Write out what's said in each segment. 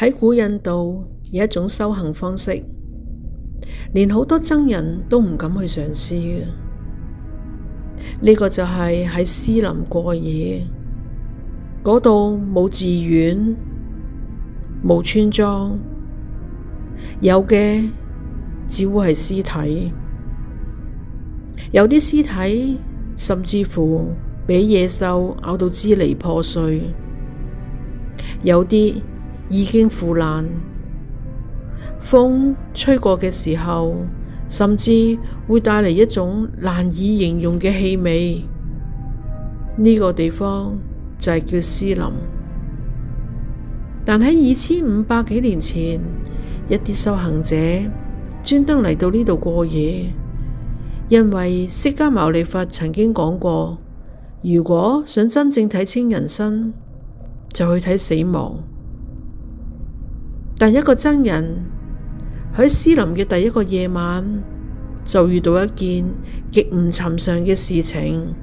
喺古印度有一種修行方式，連好多僧人都唔敢去嘗試嘅。呢個就係喺斯林過夜，嗰度冇寺院，冇村莊，有嘅只會係屍體。有啲屍體甚至乎俾野獸咬到支離破碎，有啲已經腐爛，風吹過嘅時候，甚至會帶嚟一種難以形容嘅氣味。呢個地方就係叫斯林。但喺2500幾年前，一啲修行者專登嚟到呢度過夜，因為釋迦牟尼佛曾經講過，如果想真正睇清人生，就去睇死亡。但一個僧人喺斯林嘅第一個夜晚，就遇到一件極唔尋常嘅事情。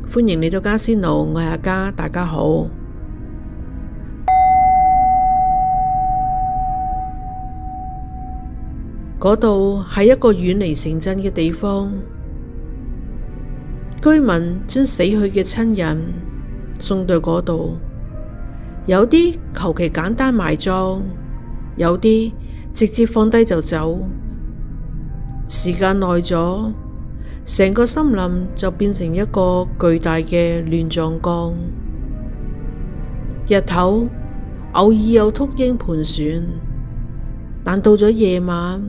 歡迎嚟到加仙奴，我係阿嘉，大家好。嗰度係一個遠離城鎮嘅地方，居民將死去嘅親人送到嗰度，有啲求其簡單埋葬，有啲直接放低就走。時間耐咗，成個森林就變成一個巨大嘅亂葬崗。日頭偶爾有禿鷹盤旋，但到咗夜晚，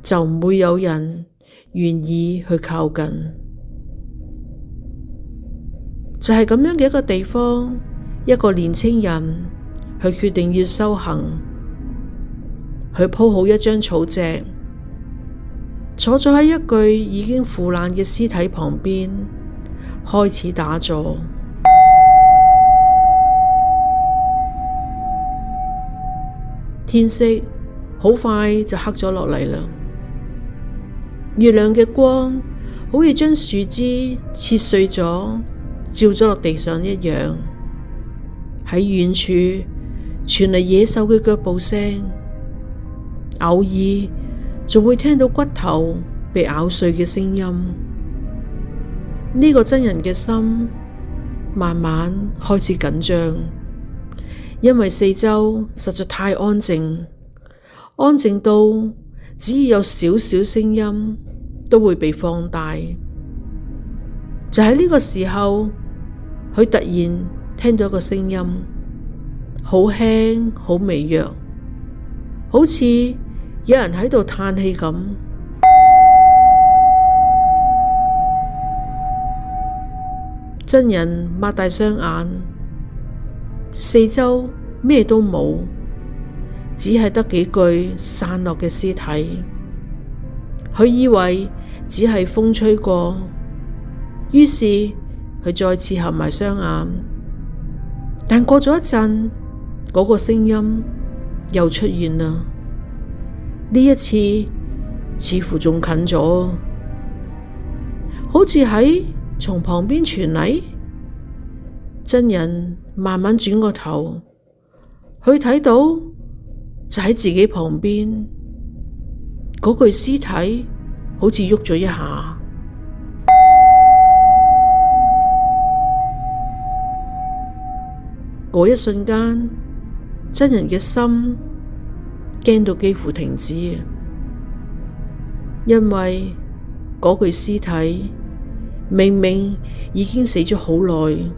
就唔會有人願意去靠近。就係咁樣嘅一個地方，一個年輕人佢決定要修行，佢鋪好一張草席，坐咗喺一具已經腐爛嘅屍體旁邊，開始打坐。天色好快就黑咗落嚟啦。月亮嘅光好似將樹枝切碎咗，照咗落地上一樣。喺遠處傳嚟野獸嘅腳步聲，偶爾仲會聽到骨頭被咬碎嘅聲音。呢個僧人嘅心慢慢開始緊張，因為四周實在太安靜，安靜到只要有少少聲音都會被放大。就喺呢個時候，佢突然聽到一個聲音，好輕好微弱，好似有人喺度嘆氣咁。僧人擘大雙眼，四周咩都冇，只係得幾具散落嘅屍體。佢以為只係風吹過，於是佢再次合埋雙眼。但過咗一陣，嗰個聲音又出現啦。呢一次似乎仲近咗，好似喺從旁邊傳嚟。僧人慢慢轉個頭，佢睇到就喺自己旁邊，嗰具屍體好似喐咗一下。嗰一瞬間，僧人嘅心驚到幾乎停止，因為嗰具屍體明明已經死咗好耐，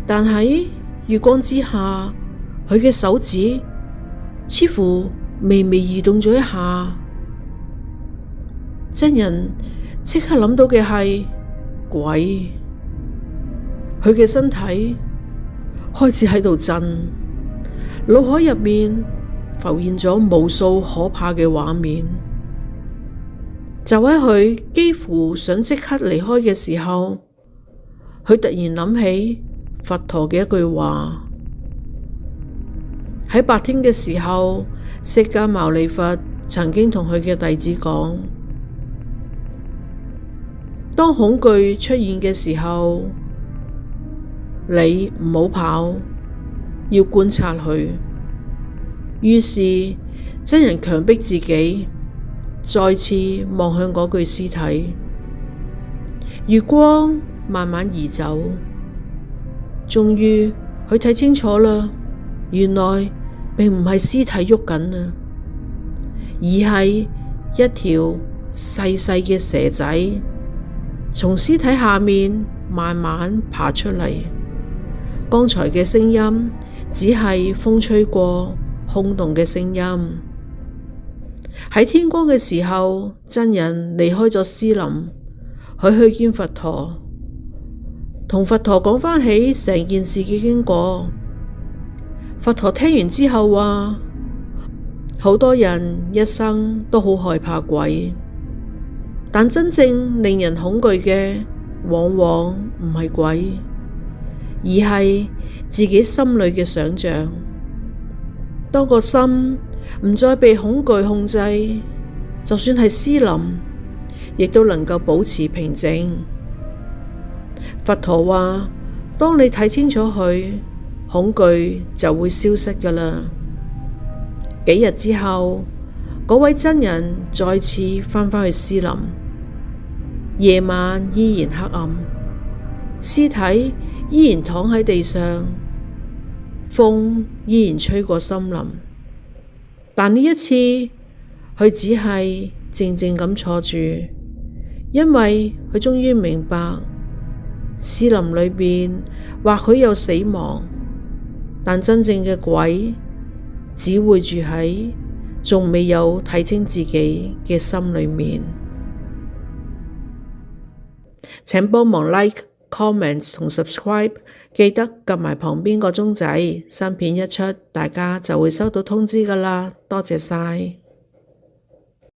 但喺月光之下，佢嘅手指似乎微微移動咗一下。僧人即刻諗到嘅係鬼，佢嘅身體開始喺度震，腦海入面浮現咗無數可怕嘅畫面。就喺佢幾乎想即刻離開嘅時候，佢突然諗起佛陀嘅一句話。喺白天嘅時候，釋迦牟尼佛曾經同佢嘅弟子講，當恐懼出現嘅時候，你唔好跑，要觀察佢。於是真人強迫自己再次望向嗰具屍體，月光慢慢移走，終於佢睇清楚啦，原來並唔係屍體喐緊啊，而係一條細細嘅蛇仔從屍體下面慢慢爬出嚟。剛才嘅聲音只係風吹過空洞嘅聲音。喺天光嘅時候，真人離開咗屍林，佢去見佛陀，同佛陀講返起成件事嘅經過。佛陀聽完之後話，好多人一生都好害怕鬼，但真正令人恐懼嘅往往唔係鬼，而係自己心裏嘅想象。當個心唔再被恐懼控制，就算係屍林，亦都能夠保持平靜。佛陀話，當你睇清楚佢，恐懼就會消失㗎喇。幾日之後，嗰位真人再次返返去屍林，夜晚依然黑暗，屍體依然躺喺地上，風依然吹過森林。但呢一次，佢只係靜靜咁坐住，因為佢終於明白，屍林裏邊或許有死亡，但真正嘅鬼只會住喺仲未有睇清自己嘅心裏面。請幫忙 like、comment 同 subscribe， 記得撳埋旁邊個鐘仔，新片一出，大家就會收到通知㗎喇。多謝晒。